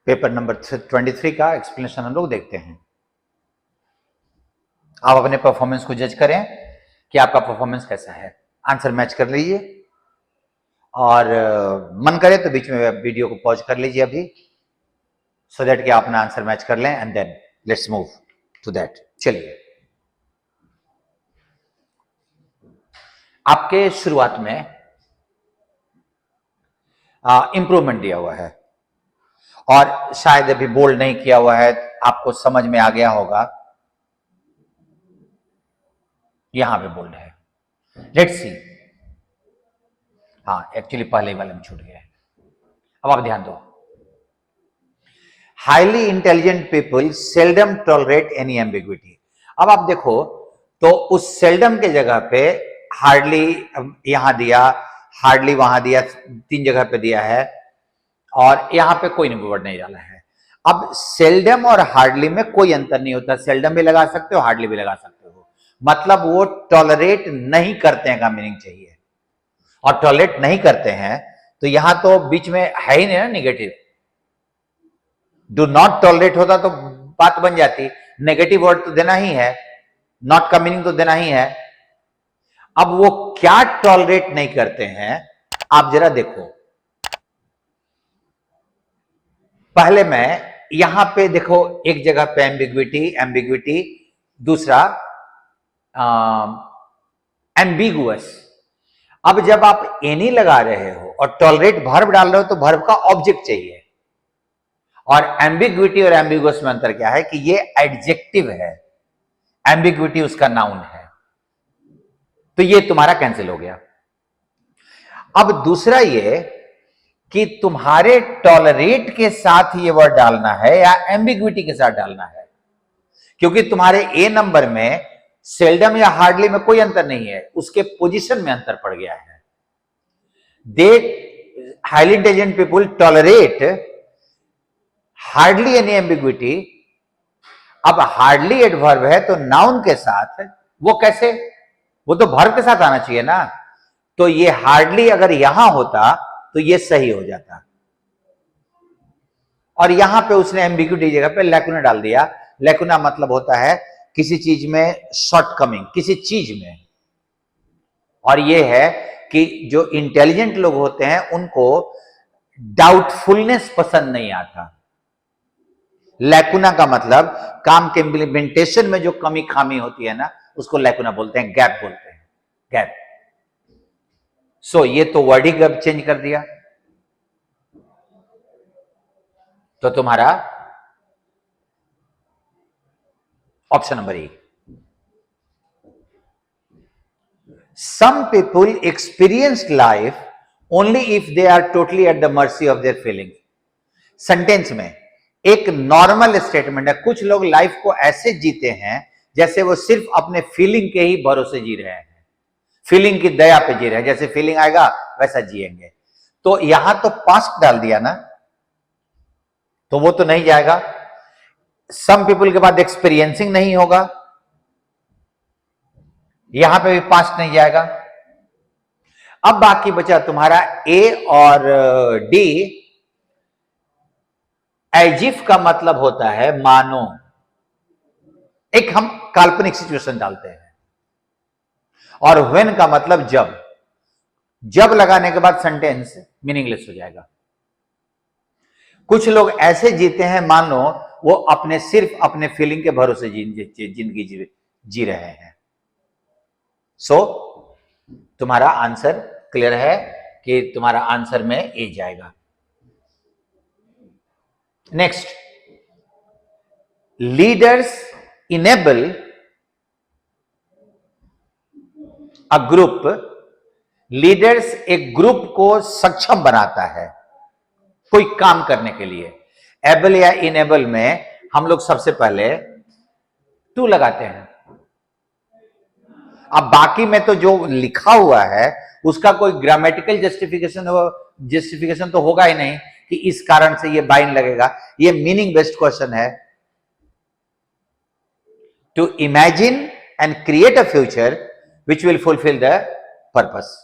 Paper number 23 का explanation हम लोग देखते हैं। आप अपने परफॉर्मेंस को जज करें कि आपका परफॉर्मेंस कैसा है। आंसर मैच कर लीजिए और मन करे तो बीच में वीडियो को पॉज कर लीजिए अभी, सो दैट कि आप अपना आंसर मैच कर लें and then let's move to that. चलिए, आपके शुरुआत में इंप्रूवमेंट दिया हुआ है और शायद अभी बोल्ड नहीं किया हुआ है, आपको समझ में आ गया होगा। यहां पे बोल्ड है, लेट्स सी। हाँ, एक्चुअली पहले वाले में छूट गया है। अब आप ध्यान दो। Highly intelligent people seldom tolerate any ambiguity. अब आप देखो तो उस सेल्डम के जगह पे हार्डली यहां दिया, हार्डली वहां दिया, 3 जगह पे दिया है और यहां पे कोई वर्ड नहीं डाला है। अब सेल्डम और हार्डली में कोई अंतर नहीं होता, सेल्डम भी लगा सकते हो, हार्डली भी लगा सकते हो, मतलब वो टॉलरेट नहीं करते हैं का मीनिंग चाहिए। और टॉलरेट नहीं करते हैं तो यहां तो बीच में है ही नहीं ना निगेटिव। डू नॉट टॉलरेट होता तो बात बन जाती, नेगेटिव वर्ड तो देना ही है, नॉट का मीनिंग तो देना ही है। अब वो क्या टॉलरेट नहीं करते हैं आप जरा देखो। पहले मैं यहां पे देखो, एक जगह पे एम्बिग्विटी, एम्बिग्विटी, दूसरा एम्बिगुअस। अब जब आप एनी लगा रहे हो और टॉलरेट वर्ब डाल रहे हो तो वर्ब का ऑब्जेक्ट चाहिए। और एम्बिग्विटी और एम्बिगुअस में अंतर क्या है कि ये एडजेक्टिव है, एम्बिग्विटी उसका नाउन है, तो ये तुम्हारा कैंसिल हो गया। अब दूसरा ये कि तुम्हारे टॉलरेट के साथ ये वर्ड डालना है या एम्बिग्विटी के साथ डालना है, क्योंकि तुम्हारे ए नंबर में सेल्डम या हार्डली में कोई अंतर नहीं है, उसके पोजीशन में अंतर पड़ गया है। दे highly intelligent people tolerate hardly any ambiguity. अब हार्डली एडवर्ब है तो नाउन के साथ वो कैसे, वो तो वर्ब के साथ आना चाहिए ना, तो ये हार्डली अगर यहां होता तो ये सही हो जाता, और यहां पे उसने एम्बिग्विटी जगह पे लैकुना डाल दिया। लैकुना मतलब होता है किसी चीज में शॉर्टकमिंग, किसी चीज में। और ये है कि जो इंटेलिजेंट लोग होते हैं उनको डाउटफुलनेस पसंद नहीं आता। लैकुना का मतलब काम के इम्प्लीमेंटेशन में जो कमी खामी होती है ना, उसको लैकुना बोलते हैं, गैप बोलते हैं, गैप। सो ये तो वर्ड ही गैप चेंज कर दिया, तो तुम्हारा option number A. Some people experienced life only if they are totally at the mercy of their feeling. Sentence में एक नॉर्मल स्टेटमेंट है, कुछ लोग लाइफ को ऐसे जीते हैं जैसे वो सिर्फ अपने फीलिंग के ही भरोसे जी रहे हैं, फीलिंग की दया पे जी रहे हैं, जैसे फीलिंग आएगा वैसा जिएंगे। तो यहां तो पास्ट डाल दिया ना, तो वो तो नहीं जाएगा। सम पीपल के बाद एक्सपीरियंसिंग नहीं होगा, यहां पे भी पास्ट नहीं जाएगा। अब बाकी बचा तुम्हारा ए और डी। एजिफ का मतलब होता है मानो, एक हम काल्पनिक सिचुएशन डालते हैं, और व्हेन का मतलब जब। जब लगाने के बाद सेंटेंस मीनिंगलेस हो जाएगा। कुछ लोग ऐसे जीते हैं मान लो वो अपने सिर्फ अपने फीलिंग के भरोसे जिंदगी जी रहे हैं। सो तुम्हारा आंसर क्लियर है कि तुम्हारा आंसर में ए जाएगा। Next, leaders enable a group. Leaders एक ग्रुप को सक्षम बनाता है कोई काम करने के लिए। एबल या इनेबल में हम लोग सबसे पहले टू लगाते हैं। अब बाकी में तो जो लिखा हुआ है उसका कोई ग्रामेटिकल जस्टिफिकेशन तो होगा ही नहीं कि इस कारण से ये बाइन लगेगा। ये मीनिंग बेस्ड क्वेश्चन है। To imagine and create a future which will fulfil the purpose.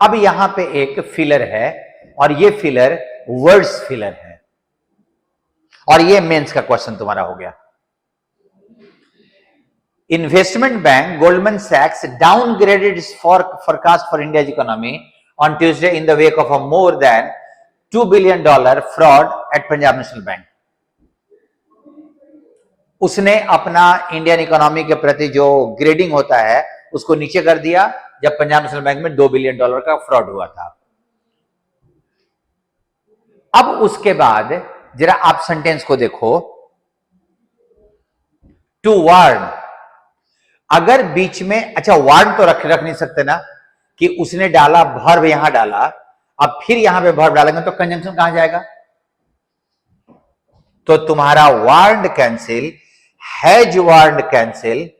अब यहां पे एक फिलर है और ये फिलर वर्ड्स फिलर है और ये मेंस का क्वेश्चन तुम्हारा हो गया। इन्वेस्टमेंट बैंक गोल्डमैन सैक्स downgraded its forecast for India's economy on Tuesday in the wake of a more than $2 billion fraud at Punjab National Bank. उसने अपना इंडियन इकोनॉमी के प्रति जो ग्रेडिंग होता है उसको नीचे कर दिया जब पंजाब नेशनल बैंक में $2 बिलियन का फ्रॉड हुआ था। अब उसके बाद जरा आप सेंटेंस को देखो, टू वार्न, अगर बीच में, अच्छा वार्न तो रख नहीं सकते ना कि उसने डाला वर्ब यहां डाला, अब फिर यहां पे वर्ब डालेंगे तो कंजंक्शन कहां जाएगा? तो तुम्हारा worn cancel, has worn cancel,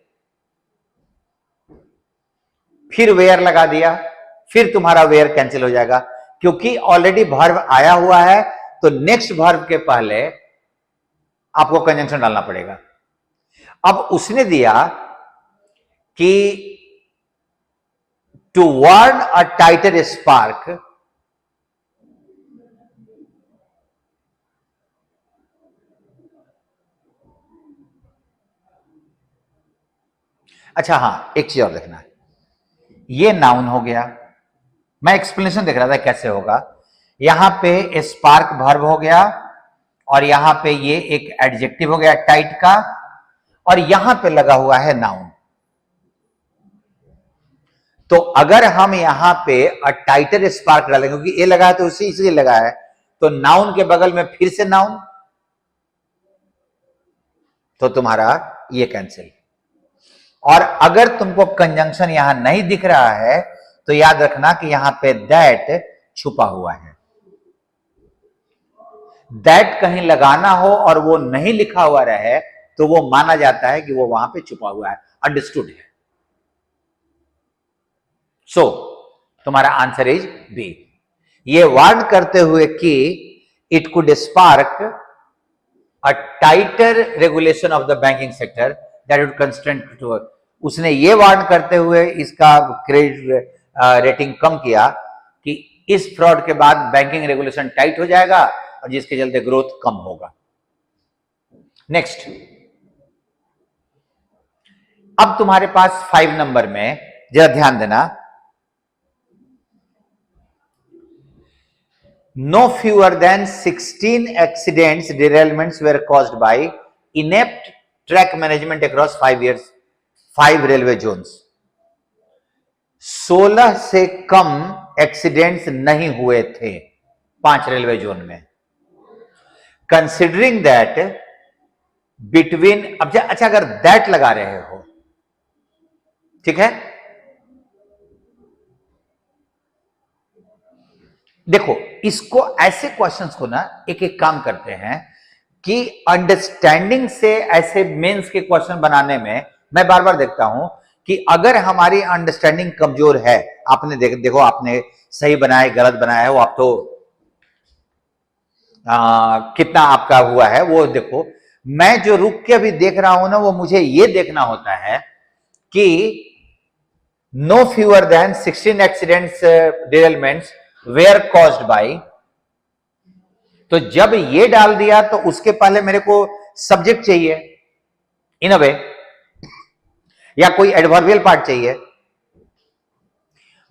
फिर वेयर लगा दिया, फिर तुम्हारा वेयर कैंसिल हो जाएगा क्योंकि ऑलरेडी वर्ब आया हुआ है तो नेक्स्ट वर्ब के पहले आपको कंजंक्शन डालना पड़ेगा। अब उसने दिया कि टू वार्न अ टाइटर स्पार्क, अच्छा हाँ एक चीज और देखना है, ये नाउन हो गया, मैं एक्सप्लेनेशन देख रहा था कैसे होगा, यहां पे स्पार्क वर्ब हो गया और यहां पे ये एक एडजेक्टिव हो गया टाइट का और यहां पे लगा हुआ है नाउन। तो अगर हम यहां पे अ टाइटर स्पार्क डालेंगे क्योंकि ये लगा है तो उसी इसलिए लगा है, तो नाउन के बगल में फिर से नाउन, तो तुम्हारा ये कैंसिल। और अगर तुमको कंजंक्शन यहां नहीं दिख रहा है तो याद रखना कि यहां पे दैट छुपा हुआ है। दैट कहीं लगाना हो और वो नहीं लिखा हुआ रहे तो वो माना जाता है कि वो वहां पे छुपा हुआ है, अंडरस्टूड है। सो तुम्हारा आंसर इज बी। ये वार्न करते हुए कि it could spark a tighter regulation of the banking sector that would constraint to, उसने ये वार्न करते हुए इसका क्रेडिट रेटिंग कम किया कि इस फ्रॉड के बाद बैंकिंग रेगुलेशन टाइट हो जाएगा और जिसके चलते ग्रोथ कम होगा। नेक्स्ट, अब तुम्हारे पास 5 नंबर में जरा ध्यान देना, no fewer than 16 accidents derailments were caused by inept track management across 5 years, 5 railway zones. 16 से कम एक्सीडेंट्स नहीं हुए थे 5 रेलवे जोन में। कंसिडरिंग दैट बिटवीन, अब अच्छा अगर दैट लगा रहे हो, ठीक है, देखो इसको ऐसे क्वेश्चंस को ना एक एक काम करते हैं कि अंडरस्टैंडिंग से ऐसे मेंस के क्वेश्चन बनाने में मैं बार बार देखता हूं कि अगर हमारी अंडरस्टैंडिंग कमजोर है, आपने देखो आपने सही बनाया गलत बनाया है वो आप तो कितना आपका हुआ है वो देखो, मैं जो रुक के अभी देख रहा हूं ना वो मुझे ये देखना होता है कि no fewer than 16 accidents derailments were caused by, तो जब ये डाल दिया तो उसके पहले मेरे को सब्जेक्ट चाहिए इन अ वे या कोई एडवर्बियल पार्ट चाहिए।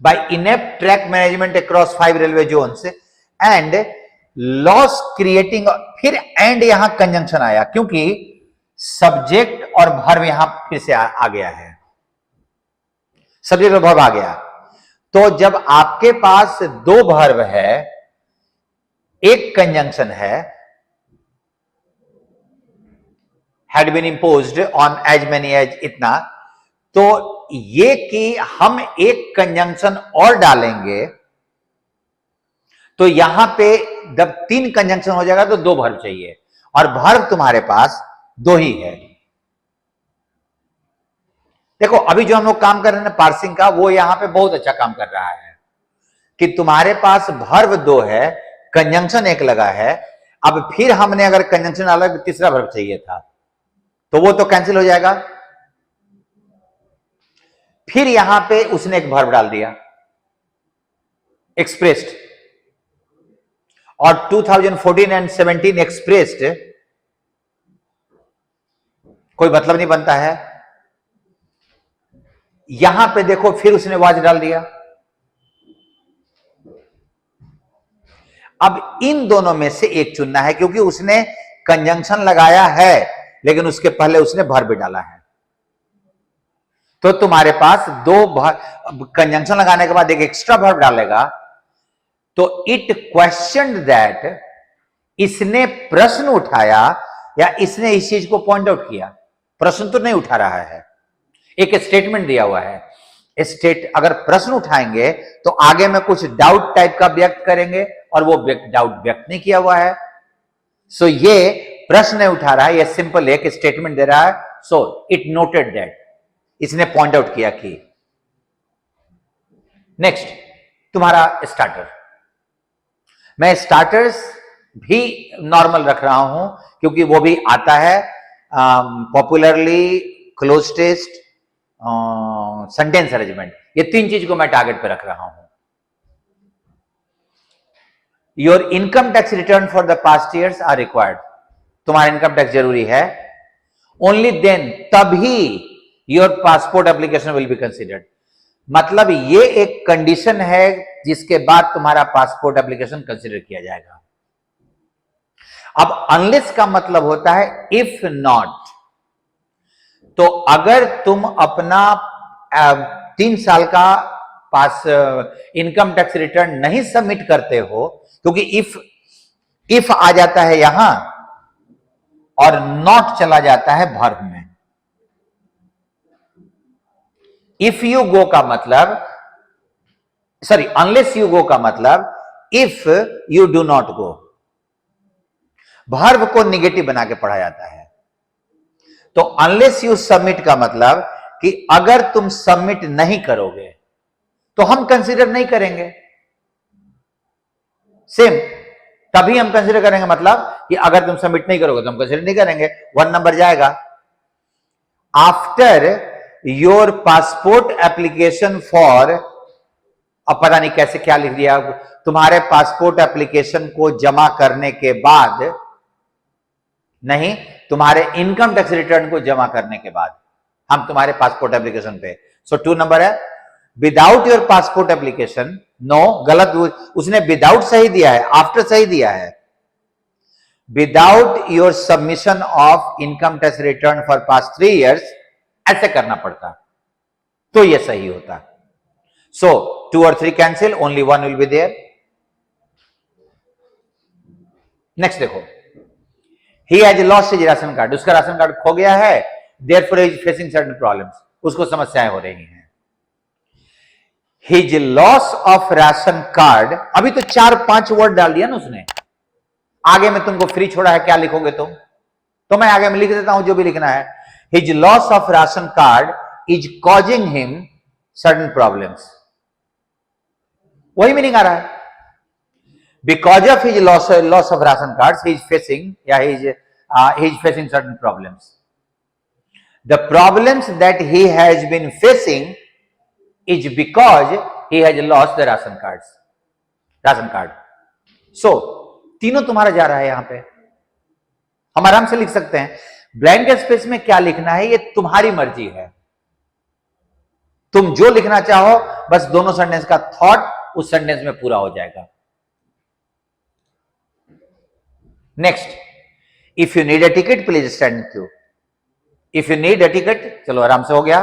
By inept track management across 5 railway zones and loss creating, फिर एंड यहां कंजंक्शन आया क्योंकि सब्जेक्ट और वर्ब यहां फिर से आ गया है, सब्जेक्ट और वर्ब आ गया। तो जब आपके पास 2 वर्ब है, एक कंजंक्शन है, had been imposed on as many as इतना, तो ये कि हम एक कंजंक्शन और डालेंगे तो यहां पे जब 3 कंजंक्शन हो जाएगा तो 2 वर्ब चाहिए और वर्ब तुम्हारे पास 2 ही है। देखो अभी जो हम लोग काम कर रहे हैं ना पार्सिंग का, वो यहां पे बहुत अच्छा काम कर रहा है कि तुम्हारे पास वर्ब 2 है, कंजंक्शन एक लगा है, अब फिर हमने अगर कंजंक्शन अलग तीसरा वर्ब चाहिए था तो वो तो कैंसिल हो जाएगा, फिर यहां पे उसने एक वर्ब डाल दिया, एक्सप्रेस्ड और 2014 एंड 17 एक्सप्रेस्ड कोई मतलब नहीं बनता है। यहां पे देखो फिर उसने वाज डाल दिया। अब इन दोनों में से एक चुनना है क्योंकि उसने कंजंक्शन लगाया है लेकिन उसके पहले उसने भर भी डाला है। तो तुम्हारे पास दो कंजंक्शन लगाने के बाद एक एक्स्ट्रा वर्ब डालेगा तो इट क्वेश्चन दैट, इसने प्रश्न उठाया या इसने इस चीज को पॉइंट आउट किया। प्रश्न तो नहीं उठा रहा है, एक स्टेटमेंट दिया हुआ है। अगर प्रश्न उठाएंगे तो आगे में कुछ डाउट टाइप का व्यक्त करेंगे और वो डाउट व्यक्त नहीं किया हुआ है। सो ये प्रश्न नहीं उठा रहा है, ये सिंपल एक स्टेटमेंट दे रहा है। सो इट नोटेड दैट, इसने पॉइंट आउट किया कि। नेक्स्ट तुम्हारा स्टार्टर। मैं स्टार्टर्स भी नॉर्मल रख रहा हूं क्योंकि वो भी आता है popularly, cloze test, sentence arrangement, ये तीन चीज को मैं टारगेट पे रख रहा हूं। Your income tax return for the past years are required, तुम्हारा इनकम टैक्स जरूरी है। ओनली देन, तभी your passport application will be considered, मतलब ये एक कंडीशन है जिसके बाद तुम्हारा पासपोर्ट एप्लीकेशन कंसिडर किया जाएगा। अब अनलेस का मतलब होता है इफ नॉट, तो अगर तुम अपना 3 साल का पास इनकम टैक्स रिटर्न नहीं सबमिट करते हो, क्योंकि इफ आ जाता है यहां और नॉट चला जाता है वर्ब में। इफ यू गो का मतलब, सॉरी, अनलेस यू गो का मतलब if you do not go. Verb को निगेटिव बना के पढ़ा जाता है। तो अनलेस यू सबमिट का मतलब कि अगर तुम सबमिट नहीं करोगे तो हम कंसीडर नहीं करेंगे। सेम, तभी हम कंसीडर करेंगे, मतलब कि अगर तुम सबमिट नहीं करोगे तो हम कंसीडर नहीं करेंगे, 1 नंबर जाएगा। After your passport application for, अब पता नहीं कैसे क्या लिख दिया, तुम्हारे पासपोर्ट एप्लीकेशन को जमा करने के बाद, नहीं, तुम्हारे इनकम टैक्स रिटर्न को जमा करने के बाद हम तुम्हारे पासपोर्ट एप्लीकेशन पे। सो 2 नंबर है। Without your passport application, no, गलत, उसने विदाउट सही दिया है, आफ्टर सही दिया है। Without your submission of income tax return for past 3 years, ऐसे करना पड़ता तो ये सही होता। सो 2 और 3 cancel, only 1 will be there. Next देखो, he has lost his ration card, उसका राशन कार्ड खो गया है, therefore he is facing certain problems, उसको समस्याएं हो रही हैं। his loss of ration card, अभी तो 4-5 वर्ड डाल दिया ना उसने, आगे में तुमको फ्री छोड़ा है, क्या लिखोगे तुम? तो मैं आगे में लिख देता हूं जो भी लिखना है। his loss of ration card is causing him certain problems, वही मीनिंग आ रहा है। Because of his loss of ration cards, he is facing, he is facing certain problems. The problems that he has been facing is because he has lost the ration card. So, तीनों तुम्हारा जा रहा है यहां पे। हम आराम से लिख सकते हैं। ब्लैंक स्पेस में क्या लिखना है ये तुम्हारी मर्जी है, तुम जो लिखना चाहो, बस दोनों सेंटेंस का थॉट उस सेंटेंस में पूरा हो जाएगा। Next, if you need a ticket please stand in Q. If you need a ticket, चलो आराम से हो गया।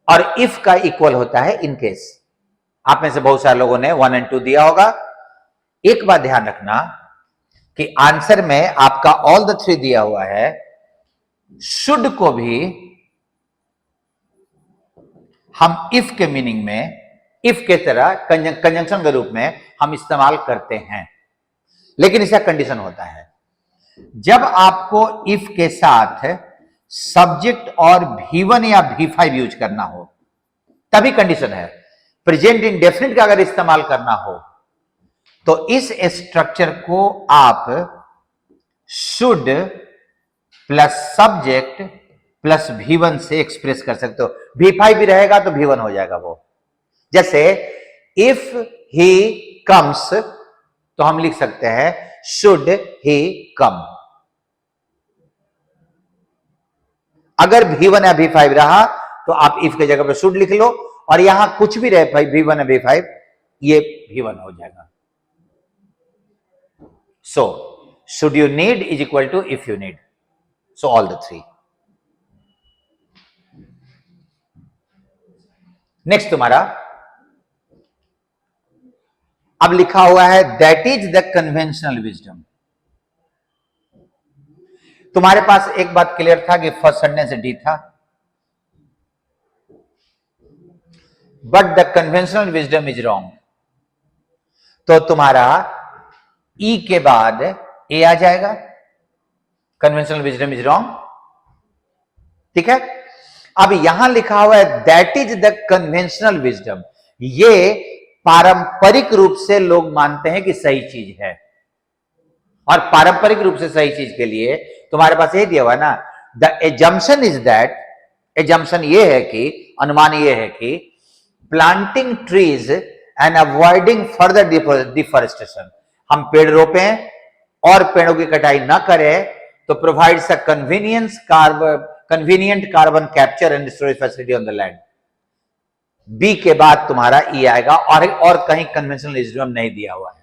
और इफ का इक्वल होता है इन केस। आप में से बहुत सारे लोगों ने 1 और 2 दिया होगा। एक बात ध्यान रखना कि आंसर में आपका ऑल द 3 दिया हुआ है, शुड को भी हम इफ के मीनिंग में, इफ के तरह कंजंक्शन के रूप में हम इस्तेमाल करते हैं, लेकिन इसका कंडीशन होता है जब आपको इफ के साथ सब्जेक्ट और V1 या V5 यूज करना हो, तभी कंडीशन है। प्रेजेंट इंडेफिनिट का अगर इस्तेमाल करना हो तो इस स्ट्रक्चर को आप should plus subject plus V1 से एक्सप्रेस कर सकते हो। V5 भी रहेगा तो V1 हो जाएगा वो। जैसे इफ ही कम्स, तो हम लिख सकते हैं शुड ही कम। अगर V1 या V5 रहा तो आप इफ के जगह पे शुड लिख लो, और यहां कुछ भी रहे भाई V1 या V5, ये V1 हो जाएगा। So should you need is equal to if you need, so all the three. Next तुम्हारा अब लिखा हुआ है that is the conventional wisdom. तुम्हारे पास एक बात क्लियर था कि फर्स्ट सेंटेंस डी था, but the conventional wisdom is wrong, तो तुम्हारा ई के बाद ए आ जाएगा। कन्वेंशनल विजडम इज रॉन्ग, ठीक है। अब यहां लिखा हुआ है that is the conventional wisdom, ये पारंपरिक रूप से लोग मानते हैं कि सही चीज है, और पारंपरिक रूप से सही चीज के लिए तुम्हारे पास ये दिया हुआ ना, the assumption is that, assumption ये है कि, अनुमान ये है कि planting trees and avoiding further deforestation, हम पेड़ रोपें और पेड़ों की कटाई ना करें, तो provides a convenient carbon capture and storage facility on the land. B के बाद तुम्हारा ई आएगा, और कहीं कन्वेंशनल विजडम नहीं दिया हुआ है।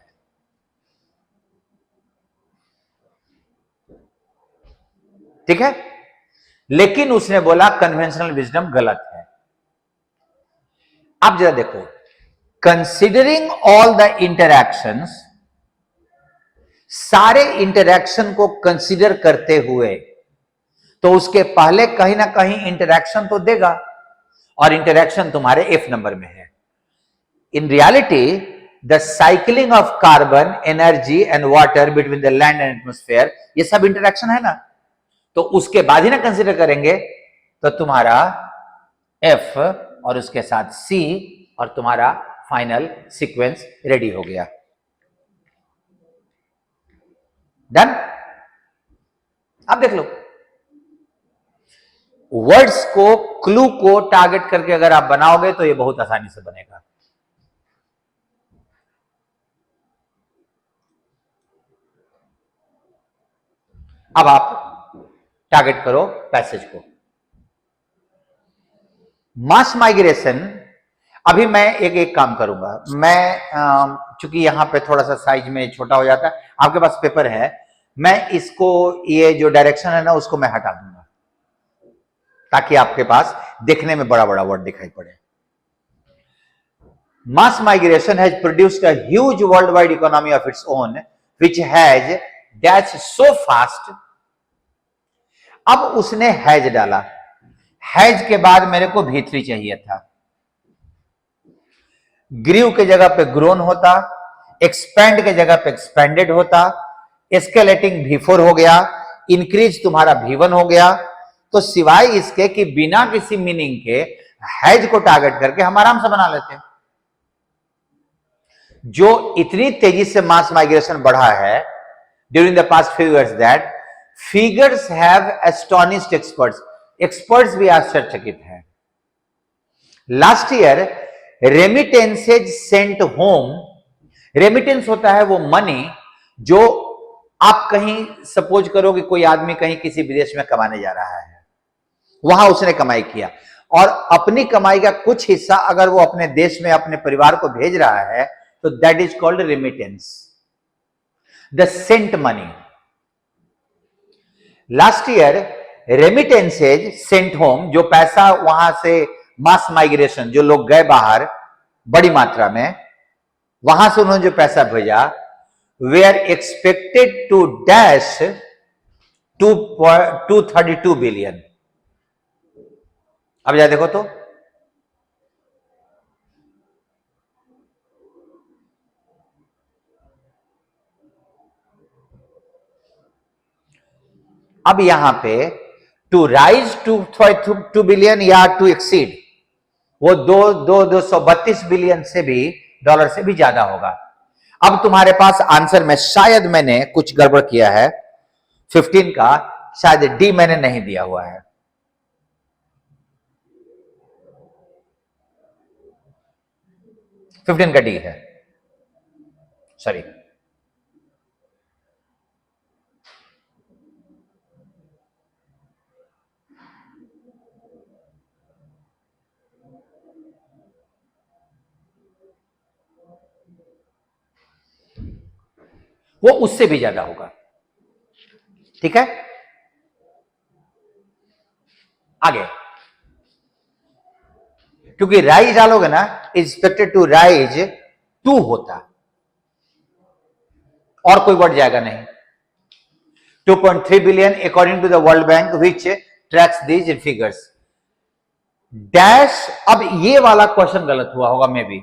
ठीक है, लेकिन उसने बोला कन्वेंशनल विजडम गलत है। अब जरा देखो, कंसिडरिंग ऑल द इंटरैक्शंस, सारे इंटरैक्शन को कंसिडर करते हुए, तो उसके पहले कहीं ना कहीं इंटरैक्शन तो देगा, और इंटरैक्शन तुम्हारे एफ नंबर में है। In reality the cycling of carbon, energy and water between the land and atmosphere, ये सब इंटरैक्शन है ना, तो उसके बाद ही ना कंसिडर करेंगे, तो तुम्हारा एफ और उसके साथ सी, और तुम्हारा फाइनल सीक्वेंस रेडी हो गया। डन। अब देख लो, वर्ड्स को, क्लू को टारगेट करके अगर आप बनाओगे तो ये बहुत आसानी से बनेगा। अब आप टारगेट करो पैसेज को। मास माइग्रेशन, अभी मैं एक काम करूंगा, मैं चूंकि यहां पे थोड़ा सा साइज में छोटा हो जाता है, आपके पास पेपर है, मैं इसको, ये जो डायरेक्शन है ना, उसको मैं हटा दूंगा, ताकि आपके पास देखने में बड़ा बड़ा वर्ड दिखाई पड़े। Mass migration has produced a huge world wide economy of its own which has dash so fast. अब उसने हैज डाला, हैज के बाद मेरे को V3 चाहिए था, ग्रीव के जगह पे ग्रोन होता, एक्सपेंड के जगह पे एक्सपेंडेड होता, एस्केलेटिंग V4 हो गया, इंक्रीज तुम्हारा V1 हो गया। तो सिवाय इसके कि बिना किसी मीनिंग के हैज को टारगेट करके हम आराम से बना लेते हैं। जो इतनी तेजी से मास माइग्रेशन बढ़ा है during the past few years, that figures have astonished experts, experts भी आश्चर्यचकित हैं। Last year remittances sent home, remittance होता है वो मनी जो आप कहीं सपोज करो कि कोई आदमी कहीं किसी विदेश में कमाने जा रहा है, वहां उसने कमाई किया, और अपनी कमाई का कुछ हिस्सा अगर वो अपने देश में अपने परिवार को भेज रहा है, तो that is called remittance, the sent money. Last year remittances sent home, जो पैसा वहां से मास माइग्रेशन, जो लोग गए बाहर बड़ी मात्रा में, वहां से उन्होंने जो पैसा भेजा, वे are expected to dash 232 billion. अब जा देखो तो, अब यहां पे टू राइज टू 2 बिलियन या टू एक्सीड, वो 232 बिलियन से भी, डॉलर से भी ज्यादा होगा। अब तुम्हारे पास आंसर में शायद मैंने कुछ गड़बड़ किया है, 15 का शायद डी मैंने नहीं दिया हुआ है। $15 का डी है, सॉरी, वो उससे भी ज्यादा होगा। ठीक है, आगे, क्योंकि राइज डालोगे ना, एक्सपेक्टेड टू राइज 2 होता, और कोई वर्ड जाएगा नहीं। 2.3 billion according to the World Bank which tracks these figures. Dash, अब ये वाला क्वेश्चन गलत हुआ होगा मे बी,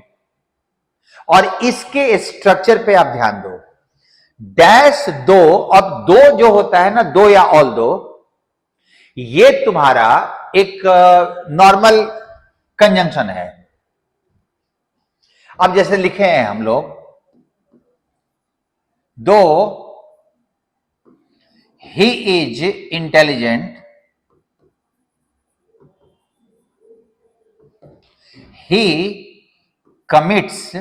और इसके स्ट्रक्चर पे आप ध्यान दो। डैश 2, अब 2 जो होता है ना, 2 या ऑल 2, ये तुम्हारा एक नॉर्मल कंजंक्शन है। अब जैसे लिखे हैं हम लोग, 2 he is intelligent, he commits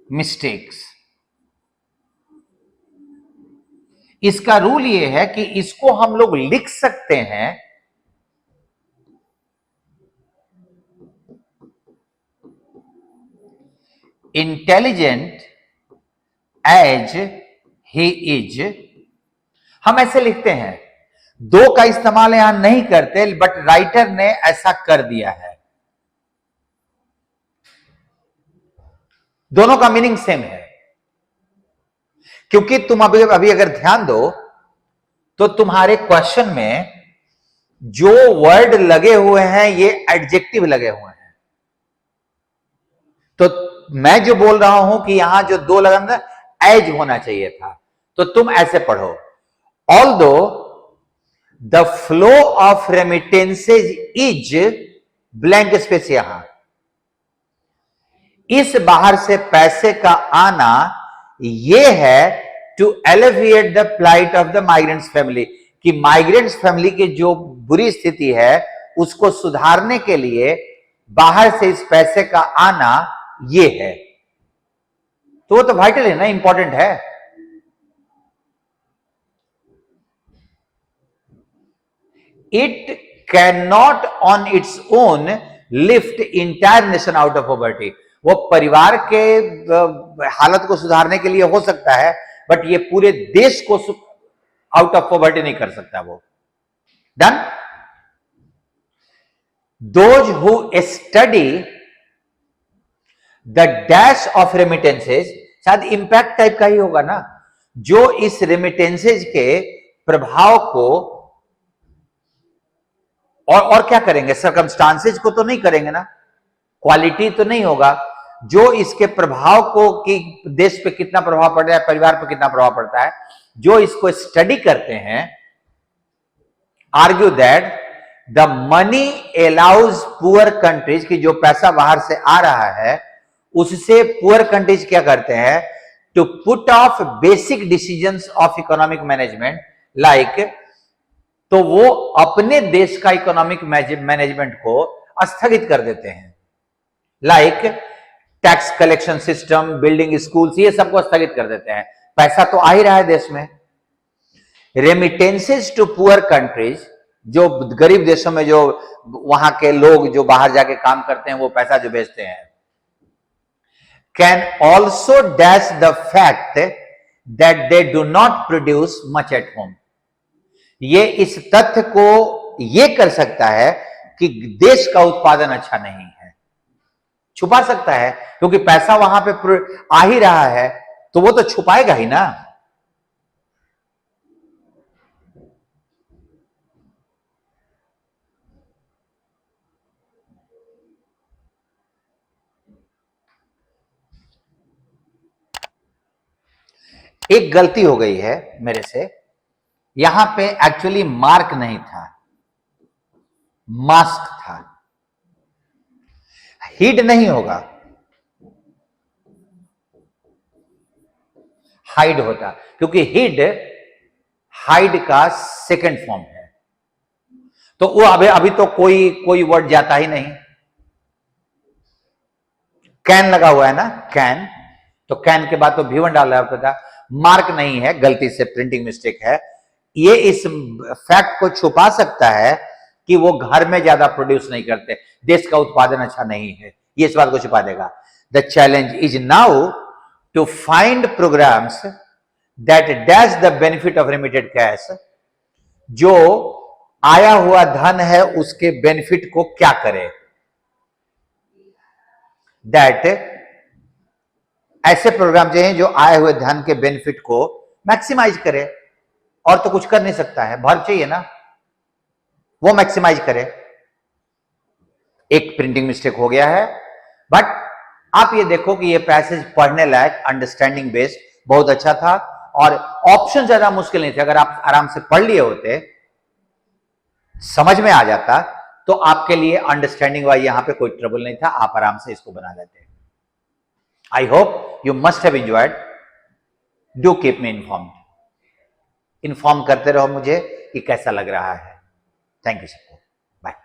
mistakes. इसका रूल ये है कि इसको हम लोग लिख सकते हैं इंटेलिजेंट एज ही इज। हम ऐसे लिखते हैं, 2 का इस्तेमाल यहां नहीं करते, बट राइटर ने ऐसा कर दिया है। दोनों का मीनिंग सेम है, क्योंकि तुम अभी अगर ध्यान दो तो तुम्हारे क्वेश्चन में जो वर्ड लगे हुए हैं ये एडजेक्टिव लगे हुए हैं। तो मैं जो बोल रहा हूं कि यहां जो 2 लगा ना, एज होना चाहिए था, तो तुम ऐसे पढ़ो, although the flow of remittances is blank space. यहां इस बाहर से पैसे का आना ये है to alleviate the plight of the migrants family, कि माइग्रेंट्स फैमिली की जो बुरी स्थिति है उसको सुधारने के लिए बाहर से इस पैसे का आना ये है। तो वो तो वाइटल है ना, इंपॉर्टेंट है। It can not on its own lift entire nation out of poverty. वो परिवार के हालत को सुधारने के लिए हो सकता है, बट ये पूरे देश को आउट ऑफ पॉवर्टी नहीं कर सकता वो। Done. Those who study the dash of remittances, शायद इंपैक्ट टाइप का ही होगा ना, जो इस रेमिटेंसेज के प्रभाव को और क्या करेंगे, सर्कमस्टांसेज को तो नहीं करेंगे ना, क्वालिटी तो नहीं होगा, जो इसके प्रभाव को कि देश पे कितना प्रभाव पड़ रहा है, परिवार पे कितना प्रभाव पड़ता है, जो इसको स्टडी करते हैं, argue that the money allows poor countries, की जो पैसा बाहर से आ रहा है उससे पुअर कंट्रीज क्या करते हैं, to put off basic decisions of economic management, like, तो वो अपने देश का इकोनॉमिक मैनेजमेंट को स्थगित कर देते हैं, like tax collection system, building schools, ये सबको स्थगित कर देते हैं। पैसा तो आ ही रहा है देश में। रेमिटेंसेज टू पुअर कंट्रीज, जो गरीब देशों में जो वहां के लोग जो बाहर जाके काम करते हैं वो पैसा जो भेजते हैं, can also dash the fact that they do not produce much at home. ये इस तथ्य को ये कर सकता है कि देश का उत्पादन अच्छा नहीं है, छुपा सकता है, क्योंकि पैसा वहां पे आ ही रहा है तो वो तो छुपाएगा ही ना। एक गलती हो गई है मेरे से, यहां पे एक्चुअली मार्क नहीं था, मास्क था। हिड नहीं होगा, हाइड होता, क्योंकि हिड हाइड का सेकंड फॉर्म है। तो वो अभी तो कोई वर्ड जाता ही नहीं। कैन लगा हुआ है ना, कैन, तो कैन के बाद तो V1 डालना पड़ता, मार्क नहीं है, गलती से प्रिंटिंग मिस्टेक है। ये इस फैक्ट को छुपा सकता है कि वो घर में ज्यादा प्रोड्यूस नहीं करते, देश का उत्पादन अच्छा नहीं है, ये इस बात को छुपा देगा। The challenge is now to find programmes that dash the benefit of remitted cash, जो आया हुआ धन है उसके बेनिफिट को क्या करे, दैट ऐसे प्रोग्राम जो हैं जो आए हुए धन के बेनिफिट को मैक्सिमाइज करे, और तो कुछ कर नहीं सकता है, वर्ब चाहिए ना, वो मैक्सिमाइज करे। एक प्रिंटिंग मिस्टेक हो गया है, बट आप ये देखो कि ये पैसेज पढ़ने लायक, अंडरस्टैंडिंग बेस्ड बहुत अच्छा था, और ऑप्शन ज्यादा मुश्किल नहीं थे। अगर आप आराम से पढ़ लिए होते, समझ में आ जाता, तो आपके लिए अंडरस्टैंडिंग वाइज यहां पे कोई ट्रबल नहीं था, आप आराम से इसको बना लेते। I hope you must have enjoyed. Do keep me informed, inform करते रहो मुझे कि कैसा लग रहा है। थैंक यू सबको, बाय।